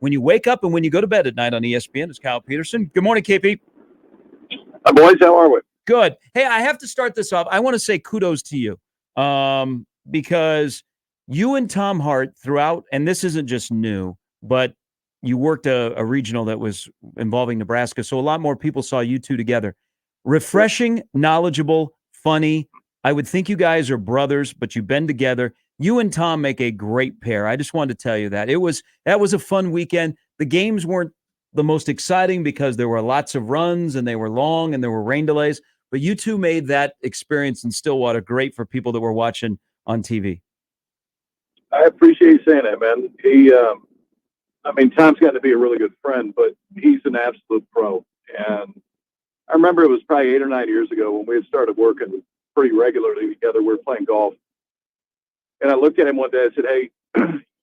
when you wake up and when you go to bed at night on ESPN. It's Kyle Peterson. Good morning, KP. Hi, boys. How are we? Good. Hey, I have to start this off. I want to say kudos to you because you and Tom Hart throughout, and this isn't just new, but you worked a regional that was involving Nebraska, so a lot more people saw you two together. Refreshing, knowledgeable, funny. I would think you guys are brothers, but you've been together. You and Tom make a great pair. I just wanted to tell you that. That was a fun weekend. The games weren't the most exciting because there were lots of runs and they were long and there were rain delays, but you two made that experience in Stillwater great for people that were watching on TV. I appreciate you saying that, man. Tom's got to be a really good friend, but he's an absolute pro. And I remember it was probably 8 or 9 years ago when we had started working pretty regularly together. We were playing golf. And I looked at him one day and said, hey,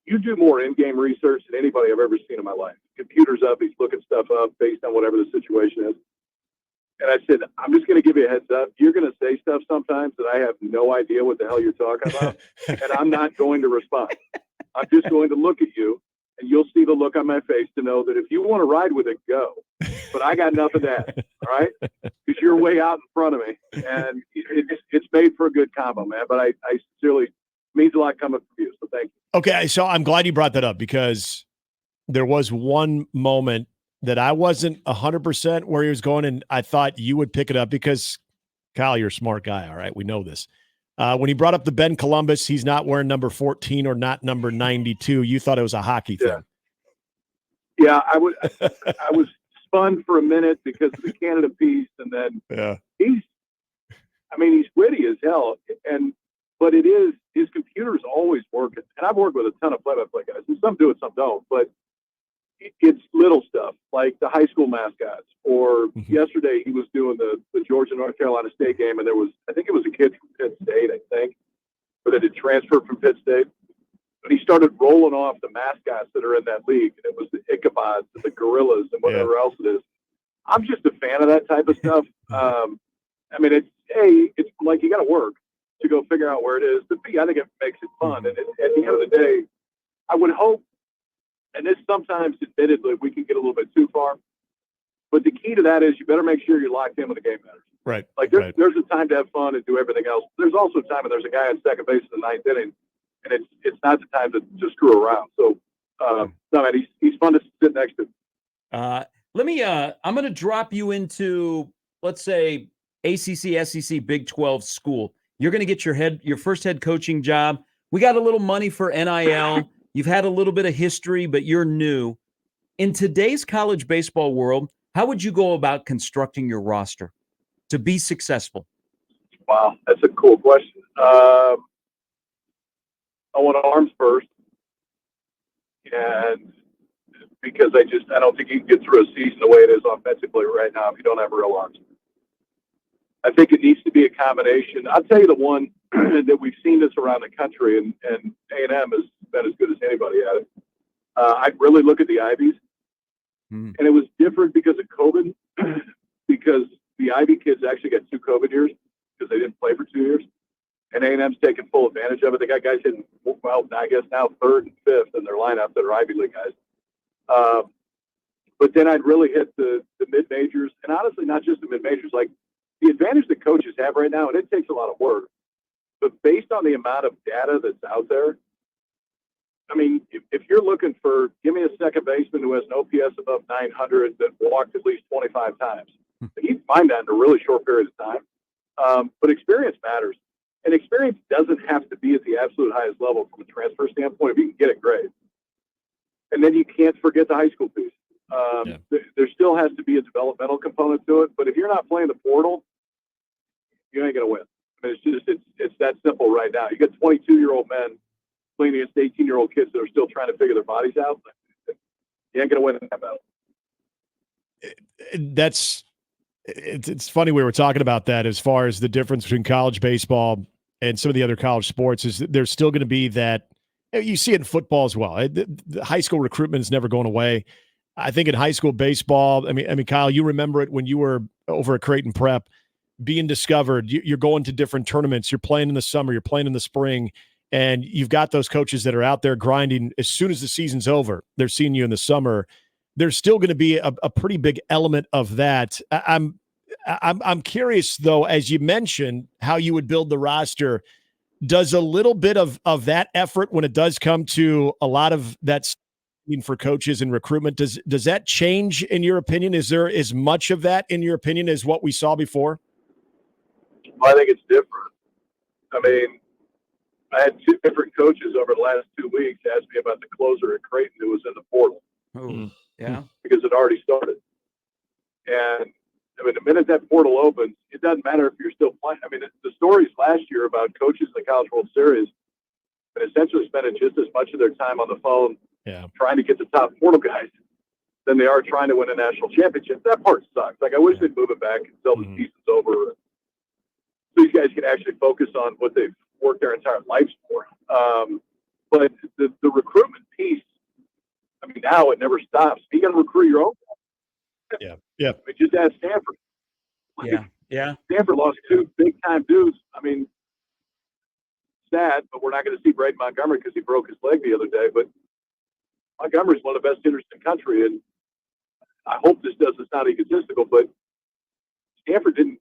you do more in-game research than anybody I've ever seen in my life. Computer's up. He's looking stuff up based on whatever the situation is. And I said, I'm just going to give you a heads up. You're going to say stuff sometimes that I have no idea what the hell you're talking about. And I'm not going to respond. I'm just going to look at you, and you'll see the look on my face to know that if you want to ride with it, go. But I got enough of that, all right? Because you're way out in front of me. And it's made for a good combo, man. But I sincerely, means a lot coming from you, so thank you. Okay, so I'm glad you brought that up because there was one moment that I wasn't 100% where he was going, and I thought you would pick it up because, Kyle, you're a smart guy, all right? We know this. When he brought up the Ben Columbus, he's not wearing number 14 or not number 92. You thought it was a hockey thing. Yeah, I was spun for a minute because of the Canada piece, and then he's witty as hell, but it is, his computer's always working. And I've worked with a ton of play-by-play guys, and some do it, some don't, but it's little stuff like the high school mascots, or yesterday he was doing the Georgia-North Carolina State game, and I think it was a kid from Pitt State, but it had transferred from Pitt State. But he started rolling off the mascots that are in that league, and it was the Ichabods and the Gorillas and whatever else it is. I'm just a fan of that type of stuff. It's like you got to work to go figure out where it is. But B, I think it makes it fun. And at the end of the day, I would hope, and this sometimes, admittedly, we can get a little bit too far, but the key to that is you better make sure you're locked in when the game matters. Right. Like there's a time to have fun and do everything else. There's also a time when there's a guy on second base in the ninth inning, and it's not the time to screw around. So, he's fun to sit next to. I'm going to drop you into, let's say, ACC, SEC, Big 12 school. You're going to get your first head coaching job. We got a little money for NIL. You've had a little bit of history, but you're new. In today's college baseball world, how would you go about constructing your roster to be successful? Wow, that's a cool question. I want arms first, and because I don't think you can get through a season the way it is offensively right now if you don't have real arms. I think it needs to be a combination. I'll tell you the one that we've seen this around the country, and A&M has been as good as anybody at it. I'd really look at the Ivies, and it was different because of COVID, because the Ivy kids actually got 2 COVID years because they didn't play for 2 years, and A&M's taking full advantage of it. They got guys hitting, I guess now 3rd and 5th in their lineup that are Ivy League guys. But then I'd really hit the mid-majors, and honestly, not just the mid-majors, like the advantage that coaches have right now, and it takes a lot of work, but based on the amount of data that's out there, I mean, if you're looking for, give me a second baseman who has an OPS above 900 that walked at least 25 times, you can find that in a really short period of time. But experience matters. And experience doesn't have to be at the absolute highest level from a transfer standpoint if you can get it, great. And then you can't forget the high school piece. There still has to be a developmental component to it, but if you're not playing the portal, you ain't going to win. I mean, it's that simple right now. You got 22-year-old men playing against 18-year-old kids that are still trying to figure their bodies out. You ain't going to win in that battle. It's funny we were talking about that as far as the difference between college baseball and some of the other college sports is that there's still going to be that. You see it in football as well. The high school recruitment is never going away. I think in high school baseball, I mean, Kyle, you remember it when you were over at Creighton Prep, being discovered. You're going to different tournaments. You're playing in the summer. You're playing in the spring. and you've got those coaches that are out there grinding as soon as the season's over. They're seeing you in the summer. There's still going to be a pretty big element of that. I'm curious, though, as you mentioned, how you would build the roster. Does a little bit of that effort, when it does come to a lot of that for coaches and recruitment, does that change in your opinion? Is there as much of that in your opinion as what we saw before? Well, I think it's different. I mean, I had two different coaches over the last 2 weeks ask me about the closer at Creighton who was in the portal. Oh, yeah. Because it already started. And I mean, the minute that portal opens, it doesn't matter if you're still playing. I mean, the stories last year about coaches in the College World Series and essentially spending just as much of their time on the phone trying to get the top portal guys than they are trying to win a national championship. That part sucks. Like, I wish they'd move it back until the season's over, so these guys can actually focus on what they've worked their entire lives for. But the recruitment piece, I mean, now it never stops. You got to recruit your own. Yeah. I mean, just ask Stanford. Yeah. Stanford lost two big-time dudes. I mean, sad, but we're not going to see Braden Montgomery because he broke his leg the other day. But Montgomery's one of the best hitters in the country, and I hope this doesn't sound egotistical, but Stanford didn't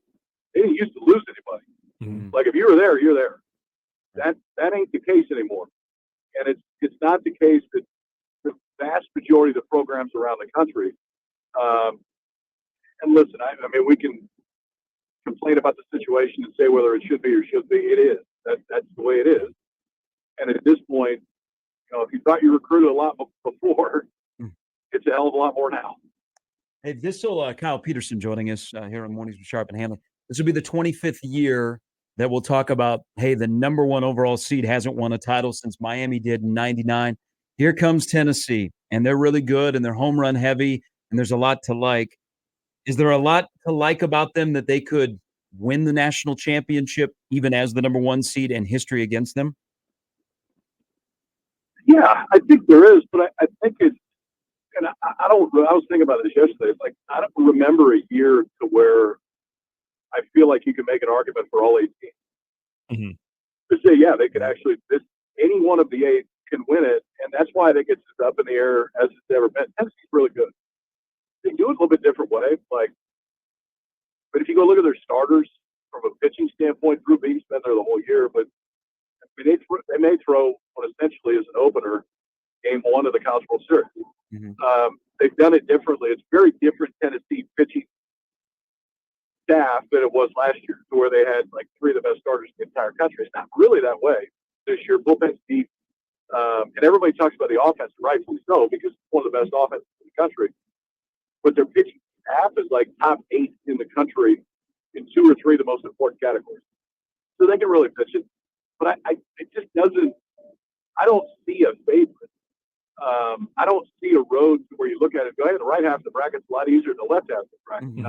used to lose anybody. Like, if you were there, you're there. That ain't the case anymore, and it's not the case that the vast majority of the programs around the country. And listen, I mean, we can complain about the situation and say whether it should be or shouldn't be. It is. That's the way it is. And at this point, if you thought you recruited a lot before, it's a hell of a lot more now. Hey, this will Kyle Peterson joining us here on Mornings with Sharp and Hanley. This will be the 25th year that we'll talk about, hey, the number one overall seed hasn't won a title since Miami did in 99. Here comes Tennessee, and they're really good, and they're home run heavy, and there's a lot to like. Is there a lot to like about them that they could win the national championship even as the number one seed and history against them? Yeah, I think there is, but I think it's, and I was thinking about this yesterday. It's like, I don't remember a year to where I feel like you can make an argument for all 8 teams. To say, yeah, they could actually, any one of the 8 can win it, and that's why I think it's as up in the air as it's ever been. Tennessee's really good. They do it a little bit different way, but if you go look at their starters from a pitching standpoint, Drew Beam's been there the whole year, but I mean, they may throw what essentially is an opener game 1 of the College World Series. They've done it differently. It's very different Tennessee pitching staff than it was last year, to where they had like 3 of the best starters in the entire country. It's not really that way this year. Bullpen's deep, and everybody talks about the offense, rightfully so, because it's one of the best offenses in the country. But their pitching staff is like top 8 in the country in 2 or 3 of the most important categories. So they can really pitch it. But it just doesn't – I don't see a favorite. I don't see a road where you look at it and go, hey, the right half of the bracket's a lot easier than the left half of the bracket.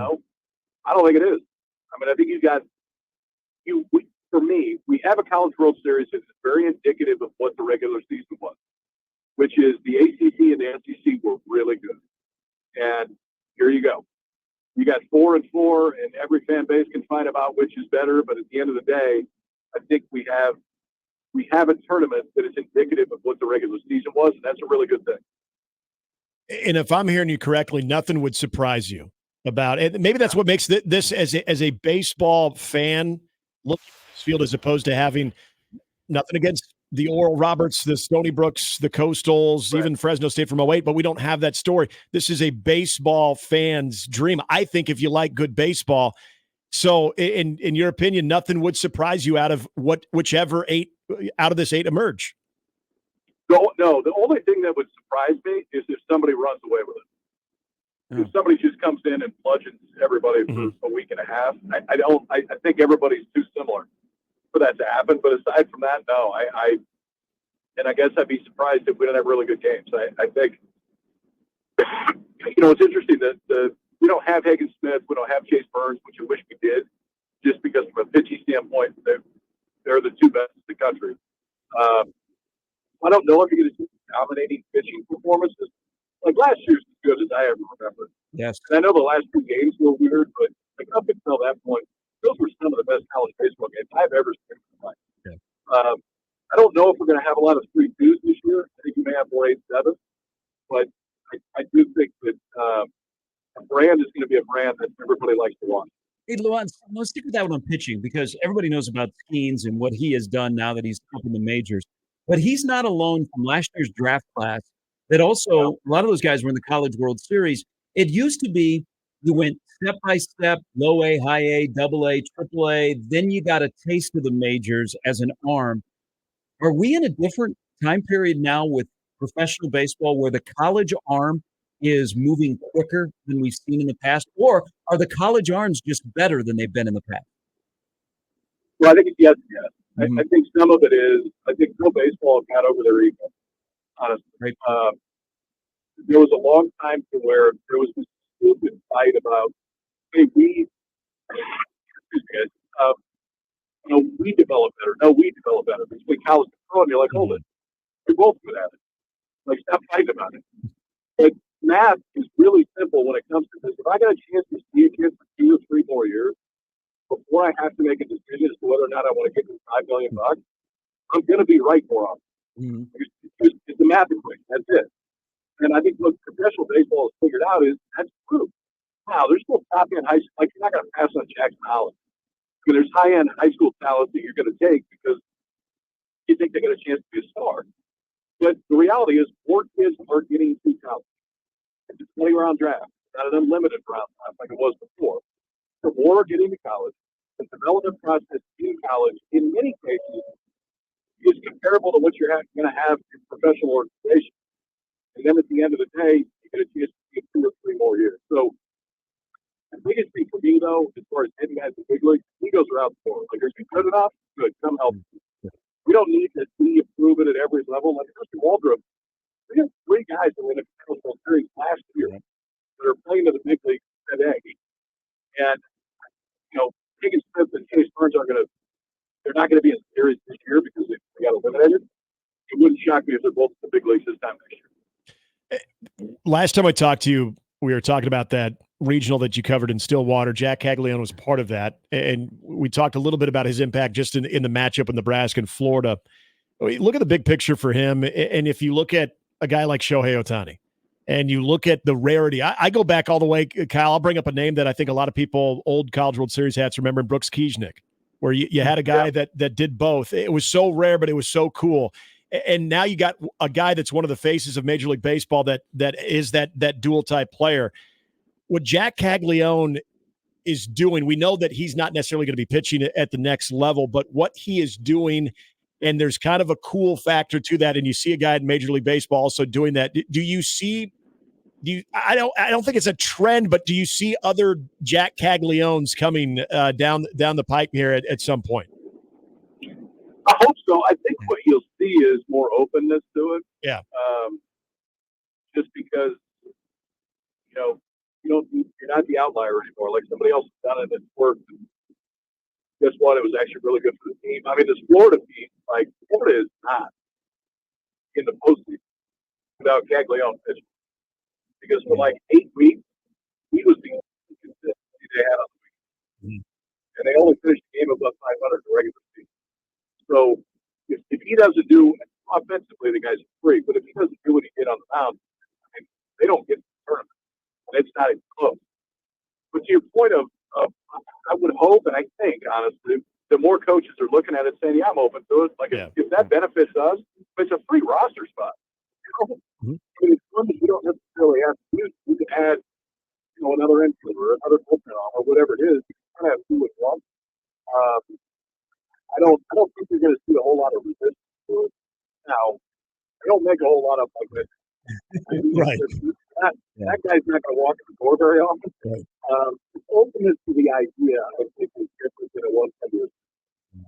I don't think it is. I mean, I think for me, we have a College World Series that's very indicative of what the regular season was, which is the ACC and the SEC were really good. And here you go. You got 4 and 4, and every fan base can fight about which is better. But at the end of the day, I think we have a tournament that is indicative of what the regular season was, and that's a really good thing. And if I'm hearing you correctly, nothing would surprise you about it. Maybe that's what makes this as a baseball fan look at this field, as opposed to having nothing against the Oral Roberts, the Stony Brooks, the Coastals, even Fresno State from 08, but we don't have that story. This is a baseball fan's dream, I think, if you like good baseball. So in your opinion, nothing would surprise you out of whichever 8 out of this 8 emerge? No, the only thing that would surprise me is if somebody runs away with it. If somebody just comes in and bludgeons everybody for a week and a half, I think everybody's too similar for that to happen. But aside from that, no, I guess I'd be surprised if we don't have really good games. I think, it's interesting that we don't have Hagen Smith, we don't have Chase Burns, which I wish we did, just because from a pitching standpoint, they're the 2 best in the country. I don't know if you're going to see dominating pitching performances. Like last year's as good as I ever remember. Yes. And I know the last 2 games were weird, but up until that point, those were some of the best college baseball games I've ever seen in my life. I don't know if I do think that a brand is going to be a brand that everybody likes to watch. Hey, Luan, let's stick with that one on pitching because everybody knows about Skeens and what he has done now that he's up in the majors. But he's not alone from last year's draft class. That also, a lot of those guys were in the College World Series. It used to be you went step by step, low A, high A, double A, triple A. Then you got a taste of the majors as an arm. Are we in a different time period now with professional baseball where the college arm is moving quicker than we've seen in the past? Or are the college arms just better than they've been in the past? Well, I think it's yes and yes. I think some of it is, I think pro baseball got over their ego, honestly. Right. There was a long time to where there was this stupid fight about, hey, excuse me, guys, we develop better. No, we develop better. Between college and pro, and you're like, hold it. We're both good at it. Like, stop fighting about it. But math is really simple when it comes to this. If I got a chance to see a kid for 2 or 3 more years before I have to make a decision as to whether or not I want to give him $5 million, I'm going to be right more often. Mm-hmm. It's the math equation. That's it. And I think what professional baseball has figured out is that's true. Wow, there's still top end high school. Like, you're not going to pass on Jackson Holland. I mean, there's high end high school talent that you're going to take because you think they got a chance to be a star. But the reality is, more kids are getting to college. It's a 20-round draft, not an unlimited round draft like it was before. So more are getting to college. The development process in college, in many cases, is comparable to what you're going to have in professional organizations. And then at the end of the day, you get a chance to get 2 or 3 more years. So the biggest thing for me, though, as far as hitting guys in the big league, egos are out the door. Like, are you good enough? Good. Come help me. We don't need to see improvement at every level. Like Mr. Waldrop, we have 3 guys that were in the College World Series last year that are playing to the big league today. And, Higgins Smith and Chase Burns they're not going to be in the series this year because they got eliminated. It wouldn't shock me if they're both in the big leagues this time next year. Last time I talked to you, we were talking about that regional that you covered in Stillwater. Jack Caglione was part of that. And we talked a little bit about his impact just in the matchup in Nebraska and Florida. Look at the big picture for him. And if you look at a guy like Shohei Ohtani and you look at the rarity, I go back all the way, Kyle, I'll bring up a name that I think a lot of people, old College World Series hats, remember, Brooks Keechnick, where you had a guy that did both. It was so rare, but it was so cool. And now you got a guy that's one of the faces of Major League Baseball that is that dual type player. What Jack Caglione is doing, we know that he's not necessarily going to be pitching at the next level, but what he is doing, and there's kind of a cool factor to that, and you see a guy in Major League Baseball also doing that. I don't think it's a trend, but do you see other Jack Cagliones coming down the pipe here at some point? I hope so. I think what you'll see is more openness to it. Yeah. Just because, you're not the outlier anymore. Like, somebody else has done it and it's worked. And guess what? It was actually really good for the team. I mean, this Florida team, like, Florida is not in the postseason without Caglione pitching. Because for like 8 weeks, he was the only consistency they had on the weekend. And they only finished the game above 500 in the regular season. So if he doesn't do offensively, the guy's free. But if he doesn't do what he did on the mound, they don't get the tournament. And it's not even close. But to your point of I would hope, and I think, honestly, the more coaches are looking at it saying, yeah, I'm open to it. Like, if that benefits us, it's a free roster spot. I mean, it's something you don't necessarily have to use. You can add, another infielder or another bullpen arm or whatever it is. You kind of have to do it once. I don't think you're going to see a whole lot of resistance to it. Now, I don't make a whole lot of like this. Right. That guy's not going to walk in the door very often. Right. The openness to the idea, I think, is different than it was 10 years ago.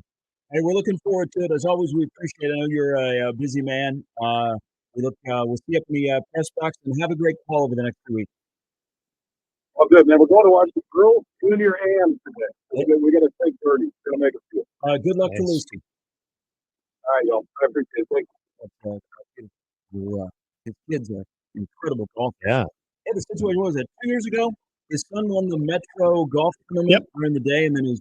Hey, we're looking forward to it. As always, we appreciate it. I know you're a busy man. We'll see you up in the press box and have a great call over the next 2 weeks. Oh, good, man. We're going to watch the girls junior AM today. We're going to take 30. It's going to make a few. Good luck to Lucy. All right, y'all. I appreciate it. Thank you. His kids are incredible golfers. Yeah. The situation was that 2 years ago, his son won the Metro golf tournament during the day, and then his